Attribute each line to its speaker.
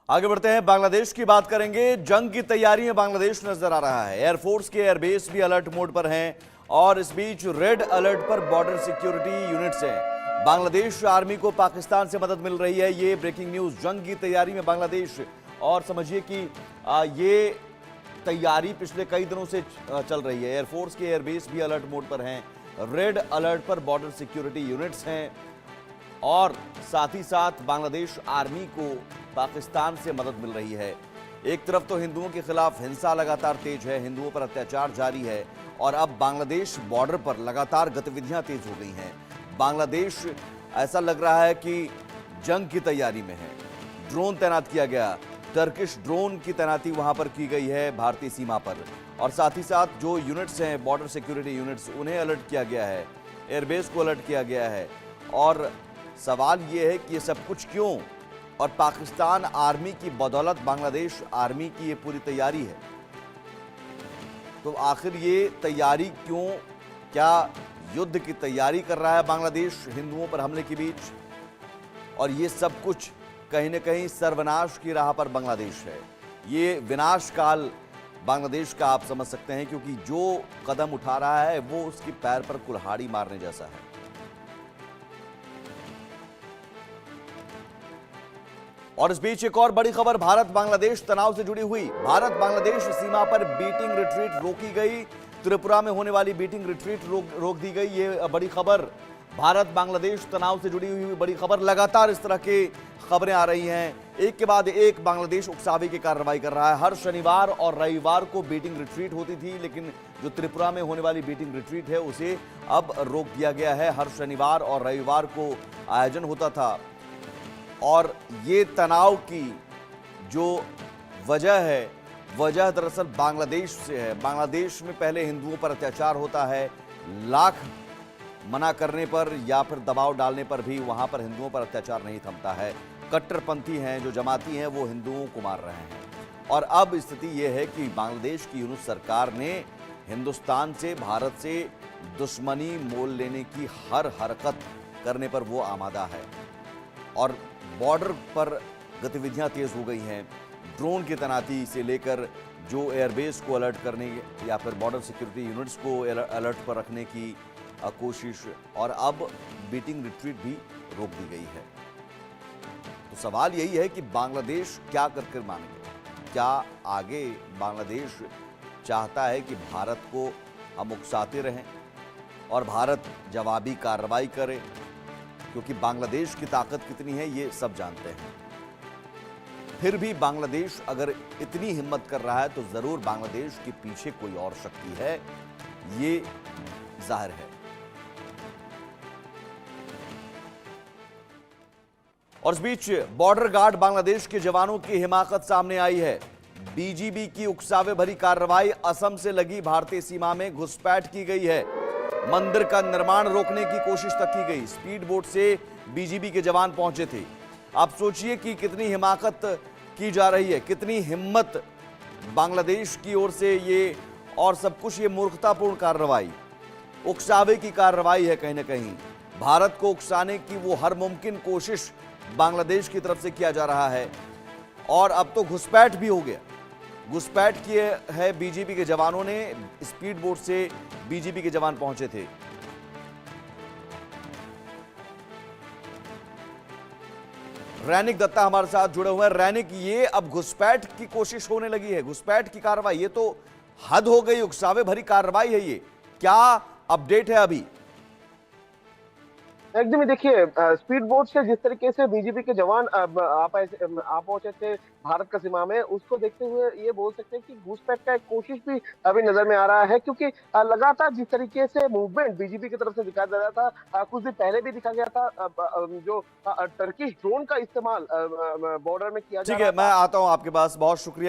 Speaker 1: आगे बढ़ते हैं, बांग्लादेश की बात करेंगे। जंग की तैयारी में बांग्लादेश नजर आ रहा है। एयरफोर्स के एयरबेस भी अलर्ट मोड पर हैं और इस बीच रेड अलर्ट पर बॉर्डर सिक्योरिटी यूनिट्स हैं। बांग्लादेश आर्मी को पाकिस्तान से मदद मिल रही है। ये ब्रेकिंग न्यूज। जंग की तैयारी में बांग्लादेश, और समझिए कि ये तैयारी पिछले कई दिनों से चल रही है। एयरफोर्स के एयरबेस भी अलर्ट मोड पर हैं, रेड अलर्ट पर बॉर्डर सिक्योरिटी यूनिट्स हैं और साथ ही साथ बांग्लादेश आर्मी को पाकिस्तान से मदद मिल रही है। एक तरफ तो हिंदुओं के खिलाफ हिंसा लगातार तेज है, हिंदुओं पर अत्याचार जारी है और अब बांग्लादेश बॉर्डर पर लगातार गतिविधियां तेज हो गई हैं। बांग्लादेश ऐसा लग रहा है कि जंग की तैयारी में है। ड्रोन तैनात किया गया, टर्किश ड्रोन की तैनाती वहां पर की गई है भारतीय सीमा पर, और साथ ही साथ जो यूनिट्स हैं बॉर्डर सिक्योरिटी यूनिट्स, उन्हें अलर्ट किया गया है, एयरबेस को अलर्ट किया गया है। और सवाल यह है कि ये सब कुछ क्यों, और पाकिस्तान आर्मी की बदौलत बांग्लादेश आर्मी की ये पूरी तैयारी है। तो आखिर ये तैयारी क्यों? क्या युद्ध की तैयारी कर रहा है बांग्लादेश हिंदुओं पर हमले के बीच? और ये सब कुछ कहीं ना कहीं सर्वनाश की राह पर बांग्लादेश है। ये विनाश काल बांग्लादेश का आप समझ सकते हैं, क्योंकि जो कदम उठा रहा है वो उसकी पैर पर कुल्हाड़ी मारने जैसा है। और इस बीच एक और बड़ी खबर भारत बांग्लादेश तनाव से जुड़ी हुई। भारत बांग्लादेश सीमा पर बीटिंग रिट्रीट रोकी गई। त्रिपुरा में होने वाली बीटिंग रिट्रीट रोक दी गई। ये बड़ी खबर भारत बांग्लादेश तनाव से जुड़ी हुई बड़ी खबर। लगातार इस तरह की खबरें आ रही हैं, एक के बाद एक बांग्लादेश उकसावे की कार्रवाई कर रहा है। हर शनिवार और रविवार को बीटिंग रिट्रीट होती थी, लेकिन जो त्रिपुरा में होने वाली बीटिंग रिट्रीट है उसे अब रोक दिया गया है। हर शनिवार और रविवार को आयोजन होता था और ये तनाव की जो वजह है, वजह दरअसल बांग्लादेश से है। बांग्लादेश में पहले हिंदुओं पर अत्याचार होता है, लाख मना करने पर या फिर दबाव डालने पर भी वहां पर हिंदुओं पर अत्याचार नहीं थमता है। कट्टरपंथी हैं, जो जमाती हैं, वो हिंदुओं को मार रहे हैं। और अब स्थिति यह है कि बांग्लादेश की यूनुस सरकार ने हिंदुस्तान से, भारत से दुश्मनी मोल लेने की हर हरकत करने पर वो आमादा है और बॉर्डर पर गतिविधियां तेज हो गई हैं। ड्रोन की तैनाती से लेकर जो एयरबेस को अलर्ट करने या फिर बॉर्डर सिक्योरिटी यूनिट्स को अलर्ट पर रखने की कोशिश, और अब बीटिंग रिट्रीट भी रोक दी गई है। तो सवाल यही है कि बांग्लादेश क्या करके मानेंगे? क्या आगे बांग्लादेश चाहता है कि भारत को हम उकसाते रहें और भारत जवाबी कार्रवाई करे? क्योंकि बांग्लादेश की ताकत कितनी है ये सब जानते हैं। फिर भी बांग्लादेश अगर इतनी हिम्मत कर रहा है तो जरूर बांग्लादेश के पीछे कोई और शक्ति है, ये जाहिर है। और इस बीच बॉर्डर गार्ड बांग्लादेश के जवानों की हिमाकत सामने आई है। बीजीबी की उकसावे भरी कार्रवाई। असम से लगी भारतीय सीमा में घुसपैठ की गई है। मंदिर का निर्माण रोकने की कोशिश तक की गई। स्पीड बोट से बीजीबी के जवान पहुंचे थे। आप सोचिए कि कितनी हिमाकत की जा रही है, कितनी हिम्मत बांग्लादेश की ओर से ये, और सब कुछ ये मूर्खतापूर्ण कार्रवाई, उकसावे की कार्रवाई है। कहीं ना कहीं भारत को उकसाने की वो हर मुमकिन कोशिश बांग्लादेश की तरफ से किया जा रहा है। और अब तो घुसपैठ भी हो गया। घुसपैठ किए है बीजीबी के जवानों ने। स्पीड बोट से बीजीबी के जवान पहुंचे थे। रैनिक दत्ता हमारे साथ जुड़े हुए हैं। रैनिक, ये अब घुसपैठ की कोशिश होने लगी है, घुसपैठ की कार्रवाई, ये तो हद हो गई, उकसावे भरी कार्रवाई है। ये क्या अपडेट है अभी?
Speaker 2: एकदम ही देखिए, स्पीड बोट से जिस तरीके से बीजेपी के जवान आ पहुंचे थे भारत का सीमा में, उसको देखते हुए ये बोल सकते हैं कि घुसपैठ का एक कोशिश भी अभी नजर में आ रहा है। क्योंकि लगातार जिस तरीके से मूवमेंट बीजेपी की तरफ से दिखाया जा रहा था, कुछ दिन पहले भी दिखा गया था, जो टर्किश ड्रोन का इस्तेमाल बॉर्डर में किया जा
Speaker 1: ठीक
Speaker 2: रहा
Speaker 1: है, मैं
Speaker 2: था।
Speaker 1: आता हूं आपके पास। बहुत शुक्रिया।